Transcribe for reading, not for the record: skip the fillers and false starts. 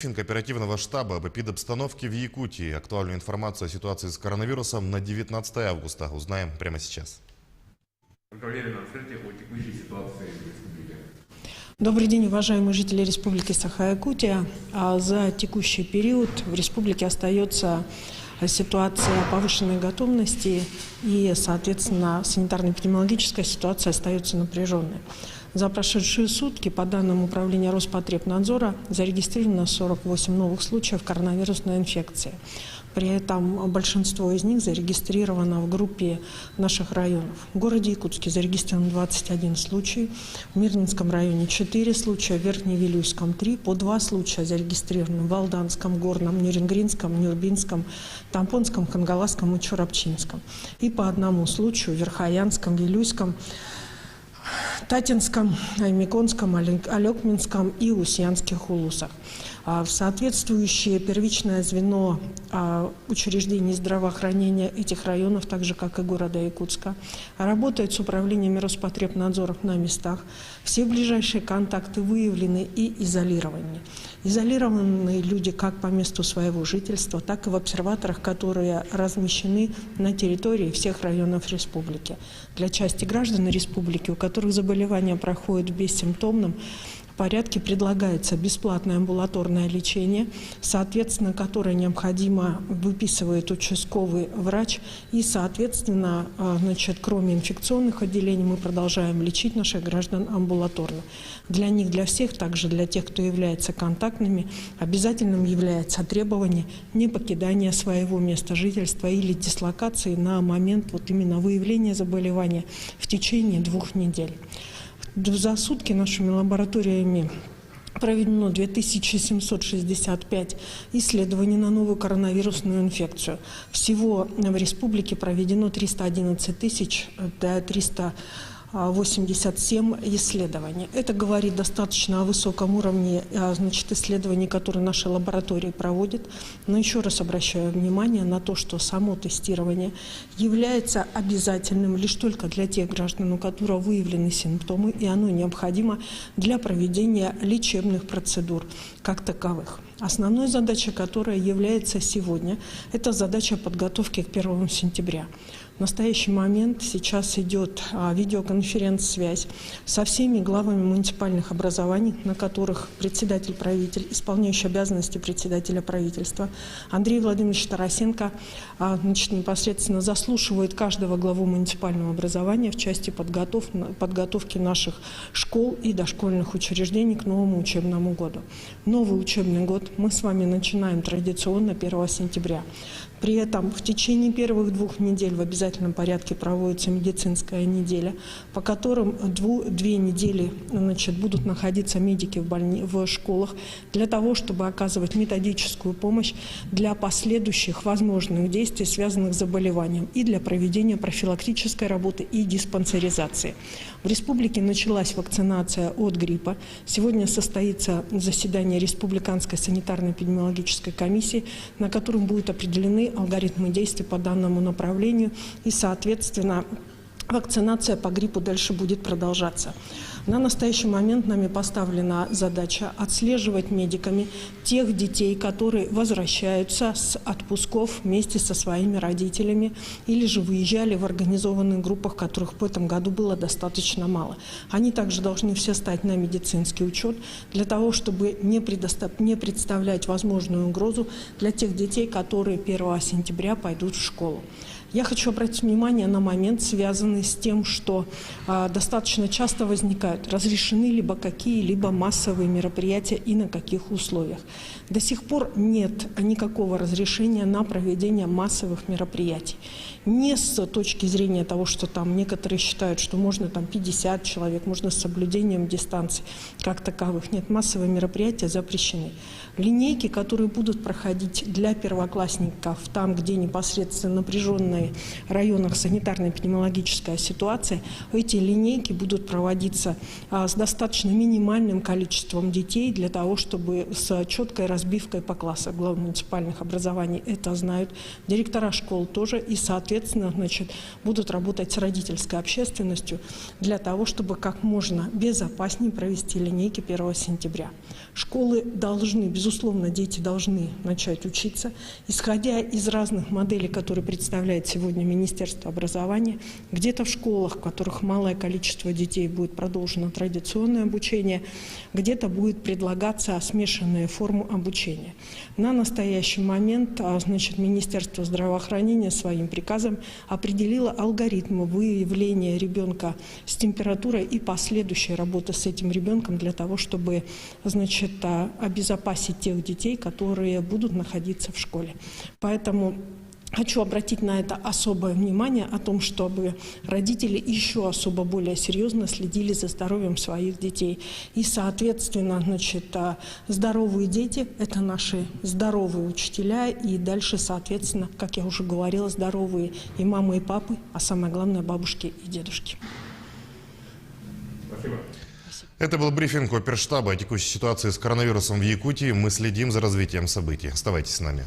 Брифинг оперативного штаба об эпидобстановке в Якутии. Актуальную информацию о ситуации с коронавирусом на 19 августа узнаем прямо сейчас. Добрый день, уважаемые жители Республики Саха-Якутия. За текущий период в республике остается ситуация повышенной готовности и, соответственно, санитарно-эпидемиологическая ситуация остается напряженной. За прошедшие сутки, по данным Управления Роспотребнадзора, зарегистрировано 48 новых случаев коронавирусной инфекции. При этом большинство из них зарегистрировано в группе наших районов. В городе Якутске зарегистрировано 21 случай, в Мирнинском районе 4 случая, в Верхневилюйском 3, по 2 случая зарегистрированы в Алданском, Горном, Нюрингринском, Нюрбинском, Тампонском, Кангаласском и Чурапчинском. И по 1 случаю в Верхоянском, Вилюйском, Татинском, Аймиконском, Алекминском и Усьянских улусах. В соответствующее первичное звено учреждений здравоохранения этих районов, так же как и города Якутска, работает с управлениями Роспотребнадзора на местах. Все ближайшие контакты выявлены и изолированы. Изолированы люди как по месту своего жительства, так и в обсерваторах, которые размещены на территории всех районов республики. Для части граждан республики, у которых заболевание проходит в бессимптомном порядке, предлагается бесплатное амбулаторное лечение, соответственно, которое необходимо выписывает участковый врач. И, соответственно, кроме инфекционных отделений, мы продолжаем лечить наших граждан амбулаторно. Для них, для всех, также для тех, кто является контактными, обязательным является требование непокидания своего места жительства или дислокации на момент именно выявления заболевания в течение 2 недель. За сутки нашими лабораториями проведено 2765 исследований на новую коронавирусную инфекцию. Всего в республике проведено 311 387 исследований. Это говорит достаточно о высоком уровне исследований, которые наши лаборатории проводят. Но еще раз обращаю внимание на то, что само тестирование является обязательным лишь только для тех граждан, у которых выявлены симптомы, и оно необходимо для проведения лечебных процедур как таковых. Основной задачей, которая является сегодня, это задача подготовки к 1 сентября. В настоящий момент сейчас идет видеоконференц-связь со всеми главами муниципальных образований, на которых председатель-правитель, исполняющий обязанности председателя правительства Андрей Владимирович Тарасенко непосредственно заслушивает каждого главу муниципального образования в части подготовки наших школ и дошкольных учреждений к новому учебному году. Новый учебный год мы с вами начинаем традиционно 1 сентября. При этом в течение первых 2 недель в обязательном порядке проводится медицинская неделя, по которым 2 недели будут находиться медики в школах для того, чтобы оказывать методическую помощь для последующих возможных действий, связанных с заболеванием, и для проведения профилактической работы и диспансеризации. В республике началась вакцинация от гриппа. Сегодня состоится заседание Республиканской санитарно-эпидемиологической комиссии, на котором будут определены алгоритмы действий по данному направлению, и, соответственно, вакцинация по гриппу дальше будет продолжаться. На настоящий момент нами поставлена задача отслеживать медиками тех детей, которые возвращаются с отпусков вместе со своими родителями или же выезжали в организованных группах, которых в этом году было достаточно мало. Они также должны все стать на медицинский учет для того, чтобы не представлять возможную угрозу для тех детей, которые 1 сентября пойдут в школу. Я хочу обратить внимание на момент, связанный с тем, что достаточно часто возникают, разрешены либо какие-либо массовые мероприятия и на каких условиях. До сих пор нет никакого разрешения на проведение массовых мероприятий. Не с точки зрения того, что там некоторые считают, что можно 50 человек, можно с соблюдением дистанции как таковых. Нет, массовые мероприятия запрещены. Линейки, которые будут проходить для первоклассников, там, где непосредственно напряженная определенных районах санитарно-эпидемиологическая ситуация, эти линейки будут проводиться с достаточно минимальным количеством детей для того, чтобы с четкой разбивкой по классам. Главы муниципальных образований это знают, директора школ тоже, и, соответственно, будут работать с родительской общественностью для того, чтобы как можно безопаснее провести линейки 1 сентября. Школы должны, безусловно, дети должны начать учиться, исходя из разных моделей, которые представляет сегодня Министерство образования. Где-то в школах, в которых малое количество детей, будет продолжено традиционное обучение, где-то будет предлагаться смешанная форма обучения. На настоящий момент, Министерство здравоохранения своим приказом определило алгоритмы выявления ребенка с температурой и последующей работы с этим ребенком для того, чтобы, обезопасить тех детей, которые будут находиться в школе. Поэтому хочу обратить на это особое внимание о том, чтобы родители еще особо более серьезно следили за здоровьем своих детей. И, соответственно, здоровые дети – это наши здоровые учителя, и дальше, соответственно, как я уже говорила, здоровые и мамы, и папы, а самое главное – бабушки и дедушки. Спасибо. Это был брифинг оперштаба о текущей ситуации с коронавирусом в Якутии. Мы следим за развитием событий. Оставайтесь с нами.